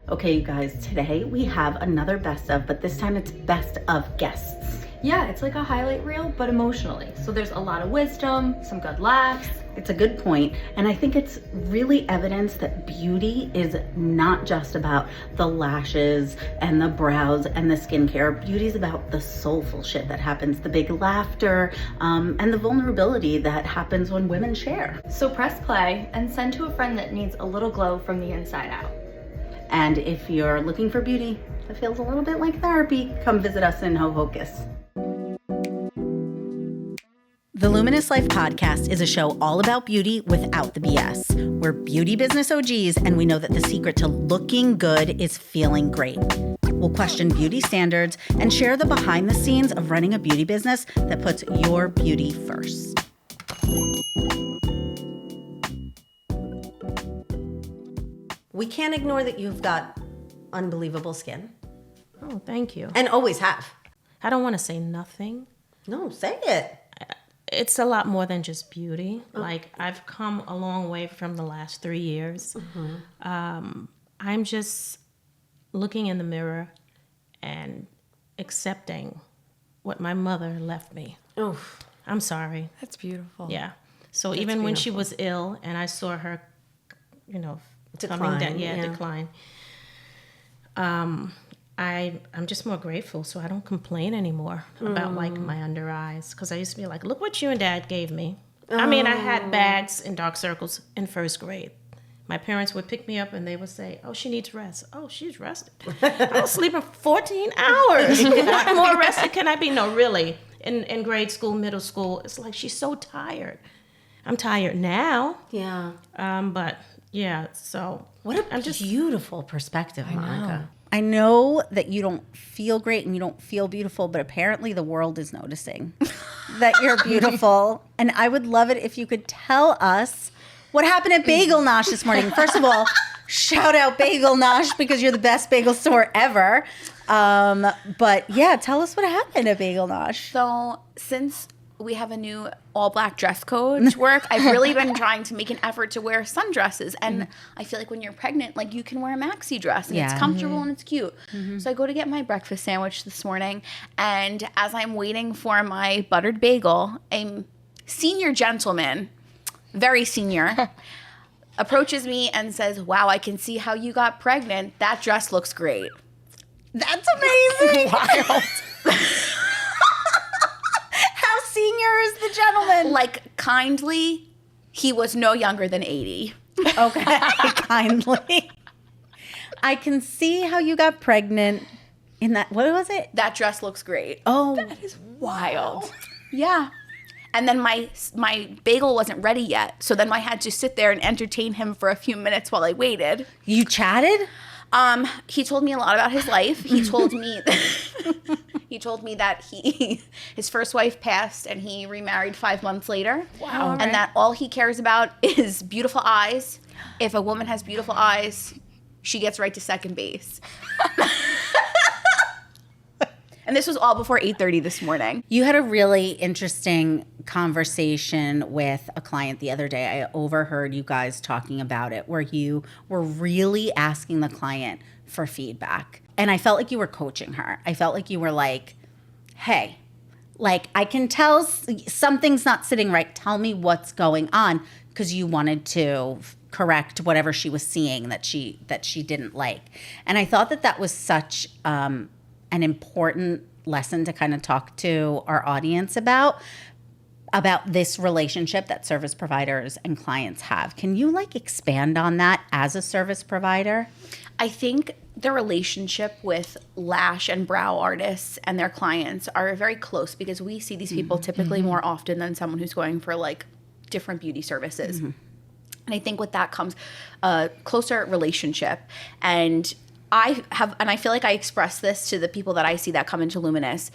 Okay, you guys, today we have another best of, but this time it's best of guests. Yeah, it's like a highlight reel, but emotionally. So there's a lot of wisdom, some good laughs. It's a good point, and I think it's really evidence that beauty is not just about the lashes and the brows and the skincare. Beauty is about the soulful shit that happens, the big laughter, and the vulnerability that happens when women share. So press play and send to a friend that needs a little glow from the inside out. And if you're looking for beauty that feels a little bit like therapy, come visit us in Hohokus. The Luminous Life Podcast is a show all about beauty without the BS. We're beauty business OGs, and we know that the secret to looking good is feeling great. We'll question beauty standards and share the behind the scenes of running a beauty business that puts your beauty first. We can't ignore that you've got unbelievable skin. Oh, thank you. And always have. I don't want to say nothing. No, say it. It's a lot more than just beauty. Okay. Like, I've come a long way from the last 3 years. Mm-hmm. I'm just looking in the mirror and accepting what my mother left me. Oof. I'm sorry. That's beautiful. Yeah. So that's even beautiful. When she was ill and I saw her, coming down, decline. I'm just more grateful, so I don't complain anymore about like my under eyes, because I used to be like, look what you and Dad gave me. I mean, I had bags and dark circles in first grade. My parents would pick me up and they would say, oh, she needs rest. Oh, she's rested. I was sleeping 14 hours. What more rested can I be? No, really. In grade school, middle school, it's like, she's so tired. I'm tired now. Yeah. But yeah, so. What a beautiful perspective, Monica. I know that you don't feel great and you don't feel beautiful, but apparently the world is noticing that you're beautiful. And I would love it if you could tell us what happened at Bagel Nosh this morning. First of all, shout out Bagel Nosh, because you're the best bagel store ever. But yeah, tell us what happened at Bagel Nosh. So since we have a new all-black dress code to work, I've really been trying to make an effort to wear sundresses. And I feel like when you're pregnant, like, you can wear a maxi dress and it's comfortable and it's cute. So I go to get my breakfast sandwich this morning, and as I'm waiting for my buttered bagel, a senior gentleman, very senior, approaches me and says, wow, I can see how you got pregnant. That dress looks great. That's amazing. Wild. Senior is the gentleman. Like, kindly, he was no younger than 80. Okay, kindly. I can see how you got pregnant in that, what was it? That dress looks great. Oh. That is wild. Yeah. And then my bagel wasn't ready yet, so then I had to sit there and entertain him for a few minutes while I waited. You chatted? He told me a lot about his life. He told me that his first wife passed and he remarried 5 months later. Wow. And that all he cares about is beautiful eyes. If a woman has beautiful eyes, she gets right to second base. And this was all before 8:30 this morning. You had a really interesting conversation with a client the other day. I overheard you guys talking about it, where you were really asking the client for feedback. And I felt like you were coaching her. I felt like you were like, hey, like, I can tell something's not sitting right. Tell me what's going on, because you wanted to correct whatever she was seeing that she didn't like. And I thought that was such an important lesson to kind of talk to our audience about this relationship that service providers and clients have. Can you expand on that as a service provider? I think the relationship with lash and brow artists and their clients are very close, because we see these people typically more often than someone who's going for different beauty services. And I think with that comes a closer relationship. And I feel like I express this to the people that I see that come into Luminous.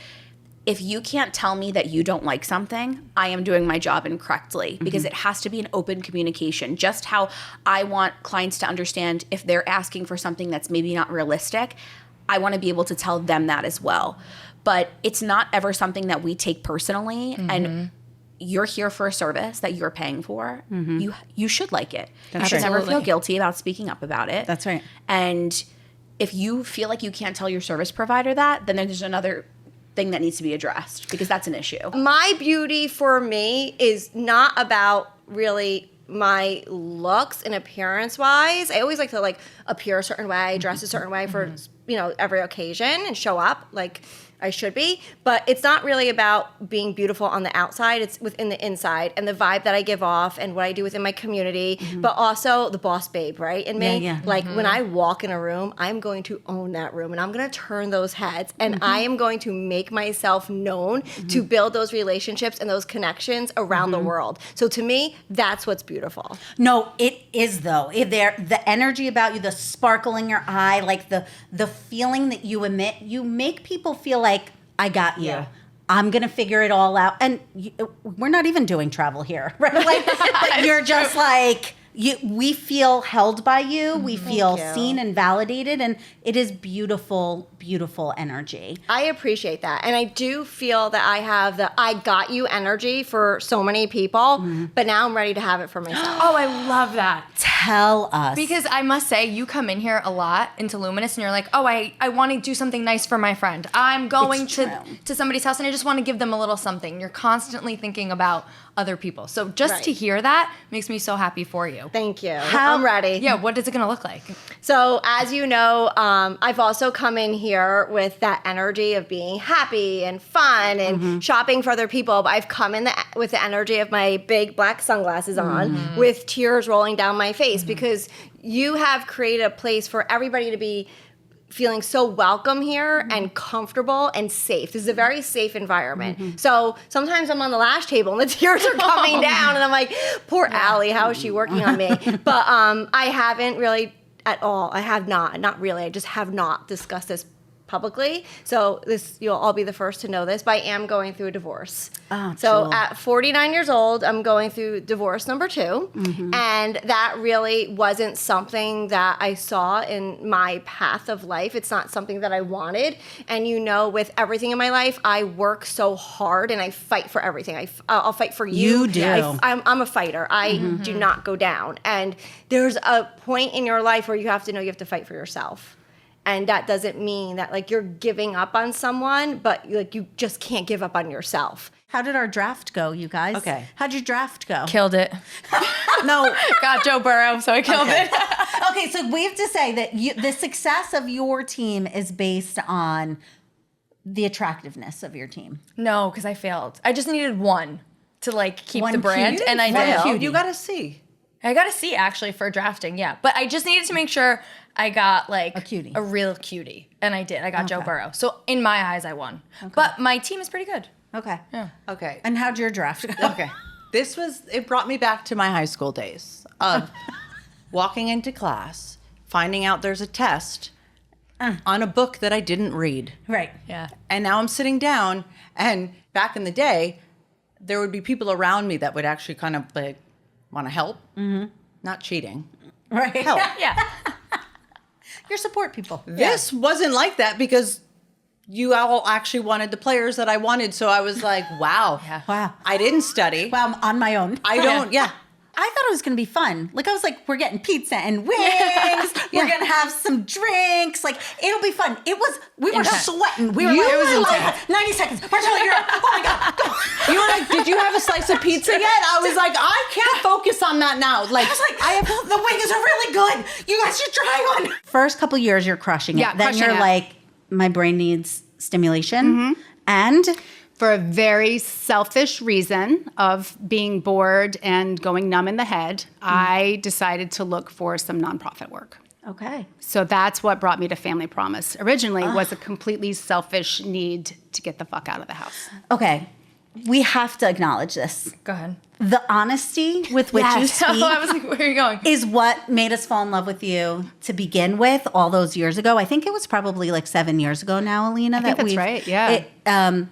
If you can't tell me that you don't like something, I am doing my job incorrectly, because it has to be an open communication. Just how I want clients to understand if they're asking for something that's maybe not realistic, I want to be able to tell them that as well. But it's not ever something that we take personally. And you're here for a service that you're paying for. You should like it. You should never feel guilty about speaking up about it. That's right. And if you feel like you can't tell your service provider that, then there's another thing that needs to be addressed, because that's an issue. My beauty for me is not about really my looks and appearance wise. I always like to like appear a certain way, dress a certain way for, you know, every occasion and show up like I should be, but it's not really about being beautiful on the outside. It's within the inside and the vibe that I give off and what I do within my community, but also the boss babe, right? In me, like when I walk in a room, I'm going to own that room and I'm going to turn those heads and I am going to make myself known to build those relationships and those connections around the world. So to me, that's what's beautiful. No, it is though. The energy about you, the sparkle in your eye, like the feeling that you emit, you make people feel like, I got you. Yeah. I'm going to figure it all out. And we're not even doing travel here, right? Like, but you're just like, we feel held by you. We feel seen and validated. And it is beautiful, beautiful energy. I appreciate that. And I do feel that I have the I got you energy for so many people, but now I'm ready to have it for myself. Oh, I love that. Tell us. Because I must say, you come in here a lot into Luminous and you're like, oh, I want to do something nice for my friend. I'm going to somebody's house and I just want to give them a little something. You're constantly thinking about other people. So just to hear that makes me so happy for you. Thank you. I'm ready. Yeah, what is it going to look like? So as you know, I've also come in here with that energy of being happy and fun and shopping for other people. But I've come in with the energy of my big black sunglasses on with tears rolling down my face because you have created a place for everybody to be feeling so welcome here and comfortable and safe. This is a very safe environment. So sometimes I'm on the lash table and the tears are coming down and I'm like, poor Allie, how is she working on me? But I haven't really at all. I have not really. I just have not discussed this publicly. So you'll all be the first to know this, but I am going through a divorce. So at 49 years old, I'm going through divorce number 2. And that really wasn't something that I saw in my path of life. It's not something that I wanted. And you know, with everything in my life, I work so hard and I fight for everything. I'll fight for you. You do. I'm a fighter. I do not go down. And there's a point in your life where you have to know you have to fight for yourself. And that doesn't mean that like you're giving up on someone, but like you just can't give up on yourself. How did our draft go, you guys? Okay. How'd your draft go? Killed it. No. Got Joe Burrow, so I killed it. Okay, so we have to say that the success of your team is based on the attractiveness of your team. No, because I failed. I just needed one to like keep One the brand, cute? and I One did. cute. You got to see. I got a C actually for drafting, yeah. But I just needed to make sure I got like A cutie. a real cutie, and I did. I got Joe Burrow. So in my eyes, I won. But my team is pretty good. Okay. Yeah. Okay. And how'd your draft go? Okay. It brought me back to my high school days of walking into class, finding out there's a test on a book that I didn't read. Right. Yeah. And now I'm sitting down, and back in the day, there would be people around me that would actually kind of like want to help. Not cheating. Right. Help. Yeah. Your support people. This wasn't like that because you all actually wanted the players that I wanted. So I was like, wow. Wow. I didn't study. Well, I'm on my own. I don't, I thought it was going to be fun. Like, I was like, we're getting pizza and wings. We're going to have some drinks. Like, it'll be fun. We were sweating. We were like 90 seconds. Marcella, you're up. Oh my God. Go. You were like, did you have a slice of pizza yet? I was like, I can't focus on that now. Like, I was like, the wings are really good. You guys should try one. First couple years, you're crushing it. Yeah, Then crushing you're it. like, my brain needs stimulation. And for a very selfish reason of being bored and going numb in the head, I decided to look for some nonprofit work. okay. So that's what brought me to Family Promise. Originally was a completely selfish need to get the fuck out of the house. Okay. We have to acknowledge this. Go ahead. The honesty with which you speak I was like, where are you going? is what made us fall in love with you to begin with all those years ago. I think it was probably like 7 years ago now, Alina. I think that's right, yeah.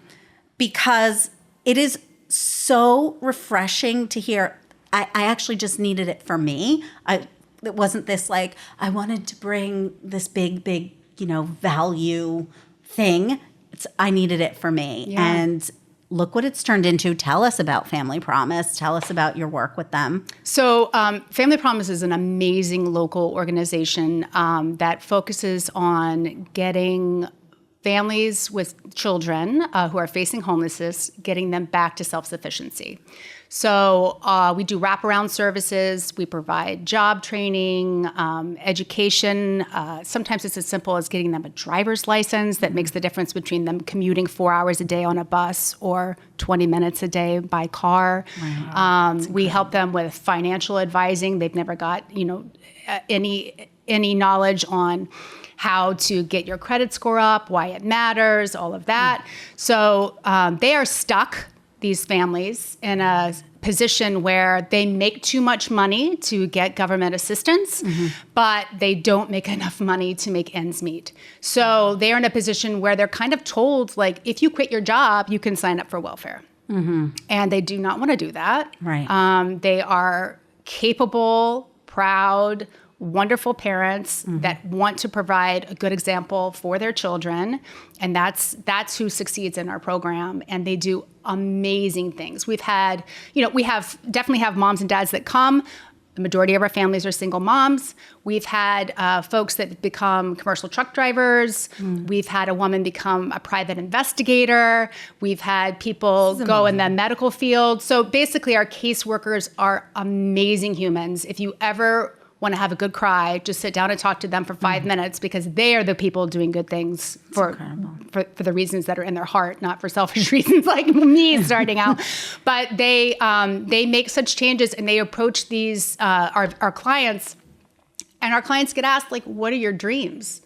Because it is so refreshing to hear. I actually just needed it for me. It wasn't this like, I wanted to bring this big, value thing. I needed it for me. Yeah. And look what it's turned into. Tell us about Family Promise. Tell us about your work with them. So Family Promise is an amazing local organization that focuses on getting families with children who are facing homelessness, getting them back to self-sufficiency. So we do wraparound services. We provide job training, education. Sometimes it's as simple as getting them a driver's license that makes the difference between them commuting 4 hours a day on a bus or 20 minutes a day by car. We help them with financial advising. They've never got, any knowledge on how to get your credit score up, why it matters, all of that. So they are stuck, these families, in a position where they make too much money to get government assistance, but they don't make enough money to make ends meet. So they're in a position where they're kind of told, like, if you quit your job, you can sign up for welfare. And they do not want to do that. Right. They are capable, proud, wonderful parents that want to provide a good example for their children, and that's who succeeds in our program. And they do amazing things. We've had, we definitely have moms and dads that come. The majority of our families are single moms. We've had folks that become commercial truck drivers. We've had a woman become a private investigator. We've had people go in the medical field. So basically, our caseworkers are amazing humans. If you ever want to have a good cry, just sit down and talk to them for 5 minutes, because they are the people doing good things for the reasons that are in their heart, not for selfish reasons like me starting out. But they make such changes, and they approach these our clients, and our clients get asked, like, what are your dreams?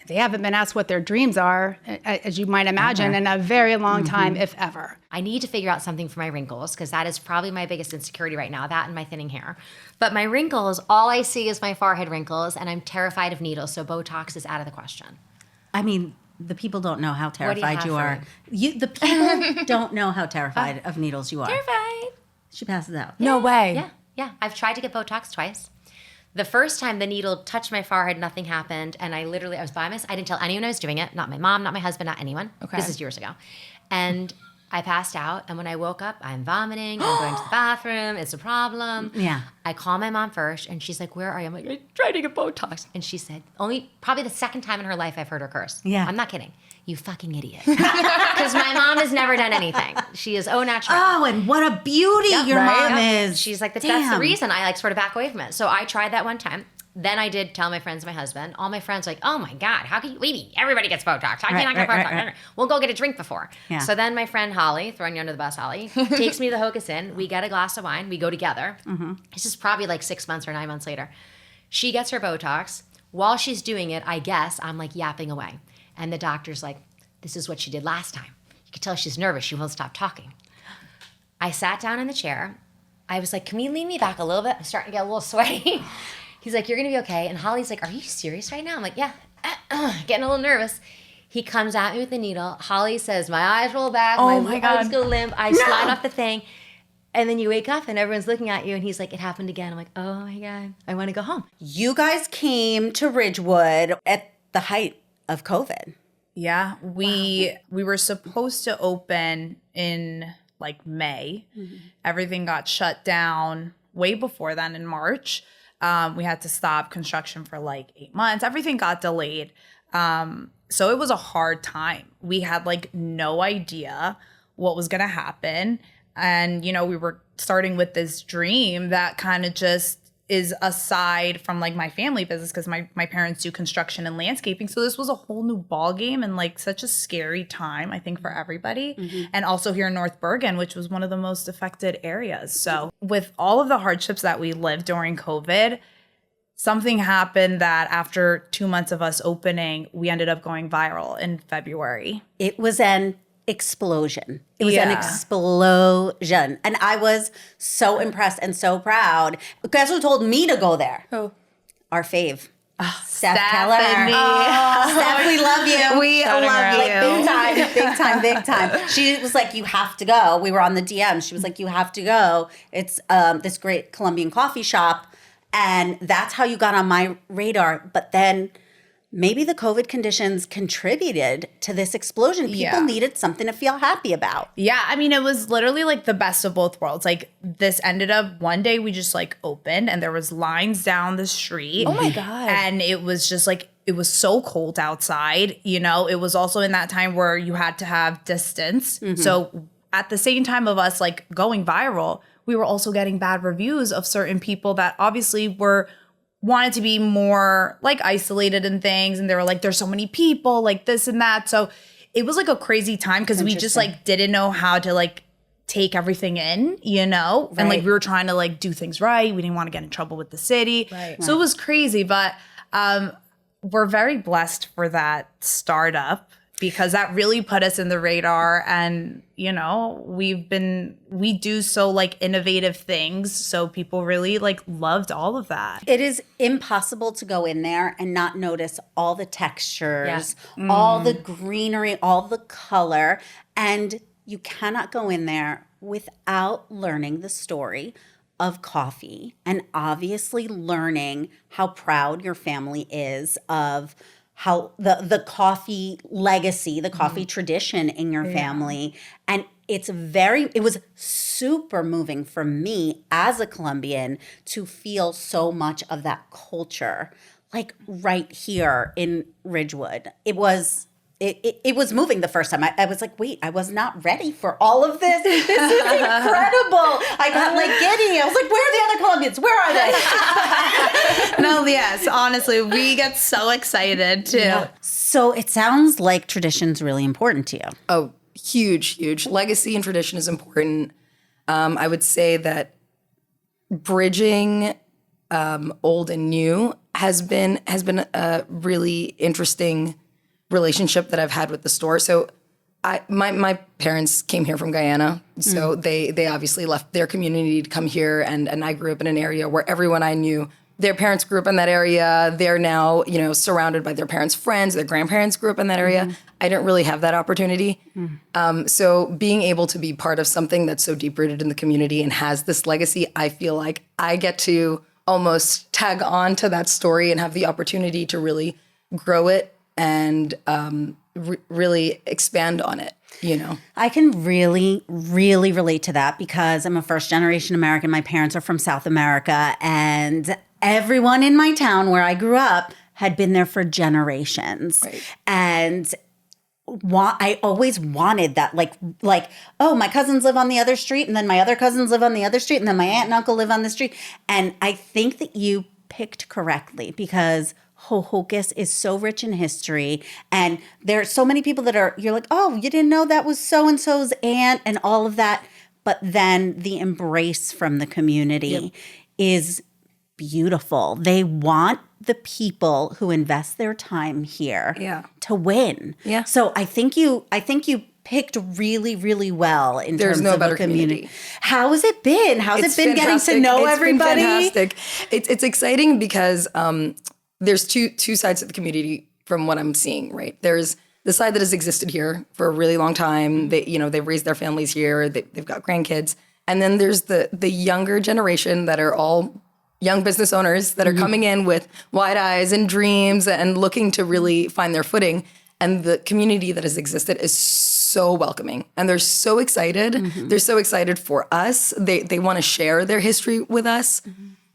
They haven't been asked what their dreams are, as you might imagine, in a very long time, if ever. I need to figure out something for my wrinkles, because that is probably my biggest insecurity right now, that and my thinning hair. But my wrinkles, all I see is my forehead wrinkles, and I'm terrified of needles, so Botox is out of the question. I mean, the people don't know how terrified you are. me? The people don't know how terrified of needles you are. Terrified. She passes out. No way. Yeah. I've tried to get Botox twice. The first time the needle touched my forehead, nothing happened. And I was by myself. I didn't tell anyone I was doing it. Not my mom, not my husband, not anyone. Okay. This is years ago. And I passed out. And when I woke up, I'm vomiting. I'm going to the bathroom. It's a problem. Yeah. I call my mom first. And she's like, where are you? I'm like, I tried to get Botox. And she said, probably the second time in her life I've heard her curse. Yeah. I'm not kidding. You fucking idiot. Because my mom has never done anything. She is au naturel. Oh, and what a beauty your mom is. She's like, that's the reason I sort of back away from it. So I tried that one time. Then I did tell my friends and my husband. All my friends were like, oh my God, how can you, baby, everybody gets Botox. How can you not get Botox? Right. We'll go get a drink before. Yeah. So then my friend Holly, throwing you under the bus, Holly, takes me to the Hocus Inn. We get a glass of wine. We go together. This is probably like 6 months or 9 months later. She gets her Botox. While she's doing it, I guess, I'm like yapping away. And the doctor's like, this is what she did last time. You could tell she's nervous. She won't stop talking. I sat down in the chair. I was like, can we lean me back a little bit? I'm starting to get a little sweaty. He's like, you're going to be okay. And Holly's like, are you serious right now? I'm like, yeah, getting a little nervous. He comes at me with the needle. Holly says, my eyes roll back. My arms go limp. I slide off the thing. And then you wake up and everyone's looking at you. And he's like, it happened again. I'm like, oh my God, I want to go home. You guys came to Ridgewood at the height of COVID. Yeah, we were supposed to open in like May. Everything got shut down way before then in March. We had to stop construction for like 8 months. Everything got delayed. So it was a hard time. We had like no idea what was going to happen. And, we were starting with this dream that kind of just is aside from like my family business, because my parents do construction and landscaping. So this was a whole new ball game and like such a scary time, I think, for everybody. And also here in North Bergen, which was one of the most affected areas. So with all of the hardships that we lived during COVID, something happened that after 2 months of us opening, we ended up going viral in February. It was an explosion. It was an explosion. And I was so impressed and so proud. Guess who told me to go there? Who? Our fave. Steph Keller. Steph, we love you. We love you. Like, big time. She was like, you have to go. We were on the DM. She was like, you have to go. It's this great Colombian coffee shop. And that's how you got on my radar. But then maybe the COVID conditions contributed to this explosion. People needed something to feel happy about. Yeah, I mean, it was literally like the best of both worlds. Like, this ended up one day we just like opened and there was lines down the street. Oh my God. And it was just like, it was so cold outside. You know, it was also in that time where you had to have distance. So at the same time of us like going viral, we were also getting bad reviews of certain people that obviously wanted to be more like isolated and things. And they were like, there's so many people, like this and that. So it was like a crazy time because we just like didn't know how to like take everything in, you know? And like we were trying to like do things right. We didn't want to get in trouble with the city. So it was crazy. But we're very blessed for that startup because that really put us in the radar. And, you know, we do so like innovative things. So people really like loved all of that. It is impossible to go in there and not notice all the textures, all the greenery, all the color. And you cannot go in there without learning the story of coffee and obviously learning how proud your family is of how the coffee legacy, the coffee tradition in your family. And it was super moving for me as a Colombian to feel so much of that culture, like right here in Ridgewood. It was moving the first time. I was like, wait, I was not ready for all of this. This is incredible. I got like giddy. I was like, where are the other Colombians? Where are they? No, yes, honestly, we get so excited too. Yeah. So it sounds like tradition's really important to you. Oh, huge. Legacy and tradition is important. I would say that bridging old and new has been a really interesting relationship that I've had with the store. So my parents came here from Guyana. So they obviously left their community to come here. And I grew up in an area where everyone I knew, their parents grew up in that area. They're now, you know, surrounded by their parents' friends. Their grandparents grew up in that area. I didn't really have that opportunity. So being able to be part of something that's so deep rooted in the community and has this legacy, I feel like I get to almost tag on to that story and have the opportunity to really grow it and really expand on it, you know? I can really, really relate to that because I'm a first generation American. My parents are from South America, and everyone in my town where I grew up had been there for generations. And I always wanted that, like, oh, my cousins live on the other street, and then my other cousins live on the other street, and then my aunt and uncle live on the street. And I think that you picked correctly because Hohokus is so rich in history, and there are so many people that you're like, oh, you didn't know that was so-and-so's aunt and all of that. But then the embrace from the community is beautiful. They want the people who invest their time here to win. So I think you picked really, really well in terms of the community. How has it been? How's it been getting to know everybody? It's been fantastic. It's exciting because there's two sides of the community from what I'm seeing, right? There's the side that has existed here for a really long time. They've raised their families here. They've got grandkids. And then there's the younger generation that are all young business owners that are coming in with wide eyes and dreams and looking to really find their footing. And the community that has existed is so welcoming. And they're so excited. They're so excited for us. They want to share their history with us.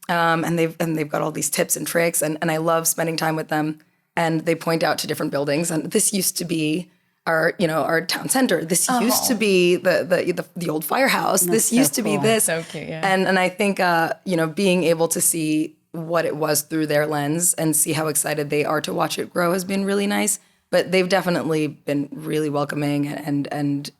And they've got all these tips and tricks, and I love spending time with them. And they point out to different buildings, and this used to be our town center. This used to be the old firehouse. This used to be this. So cute, yeah. And I think being able to see what it was through their lens and see how excited they are to watch it grow has been really nice. But they've definitely been really welcoming and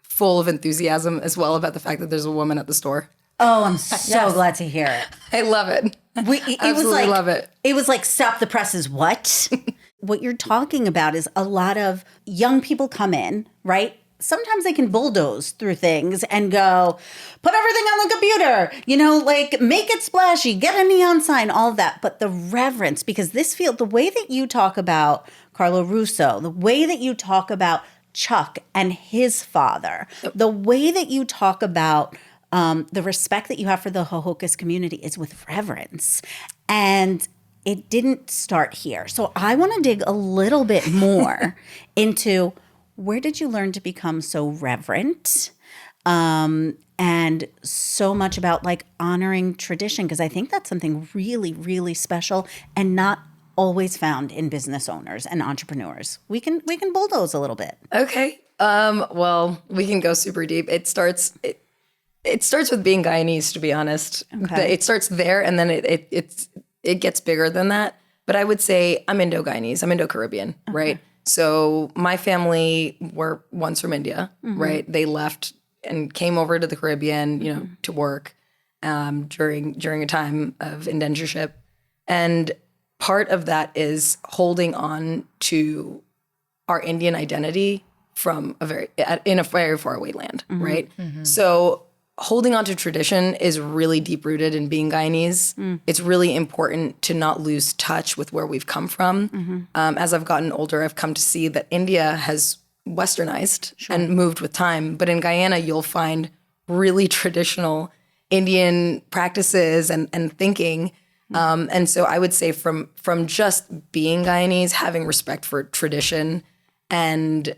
full of enthusiasm as well about the fact that there's a woman at the store. Oh, I'm so glad to hear it. I love it. Absolutely love it. It was like, stop the presses. What? What you're talking about is a lot of young people come in, right? Sometimes they can bulldoze through things and go, put everything on the computer, like make it splashy, get a neon sign, all of that. But the reverence, because the way that you talk about Carlo Russo, the way that you talk about Chuck and his father, the way that you talk about the respect that you have for the Hohokus community is with reverence. And it didn't start here. So I want to dig a little bit more into where did you learn to become so reverent and so much about like honoring tradition? Because I think that's something really, really special and not always found in business owners and entrepreneurs. We can bulldoze a little bit. Okay. Well, we can go super deep. It starts with being Guyanese, to be honest. Okay. It starts there, and then it gets bigger than that. But I would say I'm Indo-Guyanese. I'm Indo-Caribbean, right? So my family were once from India, right? They left and came over to the Caribbean, to work during a time of indentureship, and part of that is holding on to our Indian identity from in a very far away land, right? So holding on to tradition is really deep rooted in being Guyanese. It's really important to not lose touch with where we've come from. As I've gotten older, I've come to see that India has westernized and moved with time. But in Guyana, you'll find really traditional Indian practices and thinking. And so I would say from just being Guyanese, having respect for tradition and,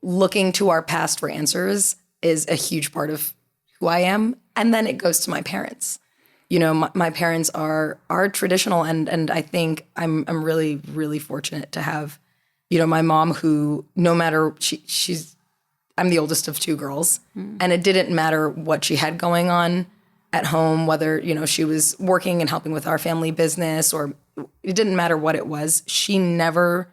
looking to our past for answers is a huge part of who I am. And then it goes to my parents. My parents are traditional, and I think I'm really, really fortunate to have, my mom who, no matter, I'm the oldest of two girls, and it didn't matter what she had going on at home, whether, she was working and helping with our family business, or it didn't matter what it was. She never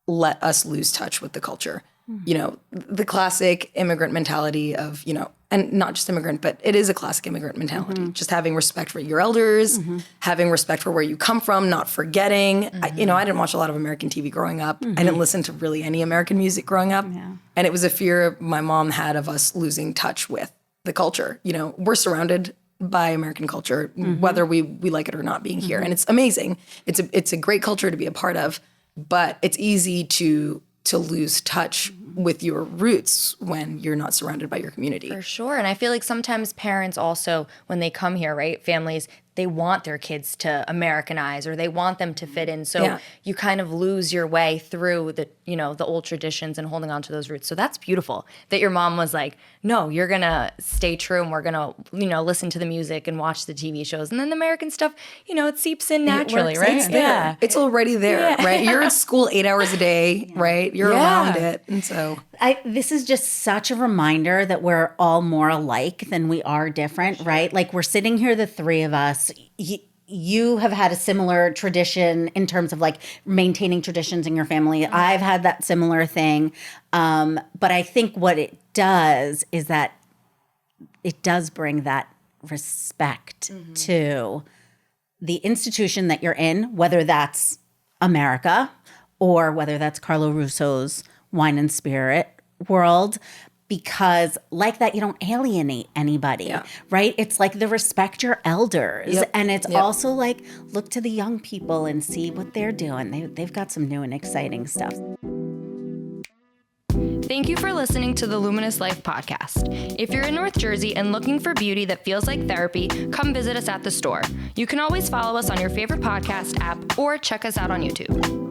let us lose touch with the culture. The classic immigrant mentality of, and not just immigrant, but it is a classic immigrant mentality. Just having respect for your elders, having respect for where you come from, not forgetting. I didn't watch a lot of American TV growing up. I didn't listen to really any American music growing up. Yeah. And it was a fear my mom had of us losing touch with the culture. We're surrounded by American culture, whether we like it or not being here. And it's amazing. It's a great culture to be a part of, but it's easy to lose touch with your roots when you're not surrounded by your community. For sure. And I feel like sometimes parents also, when they come here, right, families, they want their kids to Americanize or they want them to fit in. So you kind of lose your way through the old traditions and holding on to those roots. So that's beautiful that your mom was like, no, you're going to stay true and we're going to, listen to the music and watch the TV shows. And then the American stuff, it seeps in naturally, right? It's there. Yeah. It's already there, right? You're at school 8 hours a day, right? You're around it. And so this is just such a reminder that we're all more alike than we are different, right? Like we're sitting here, the three of us. You have had a similar tradition in terms of like maintaining traditions in your family. I've had that similar thing. But I think what it does is that it does bring that respect to the institution that you're in, whether that's America or whether that's Carlo Russo's wine and spirit world. Because like that, you don't alienate anybody, right? It's like the respect your elders. And it's also like, look to the young people and see what they're doing. They've got some new and exciting stuff. Thank you for listening to the Luminous Life Podcast. If you're in North Jersey and looking for beauty that feels like therapy, come visit us at the store. You can always follow us on your favorite podcast app or check us out on YouTube.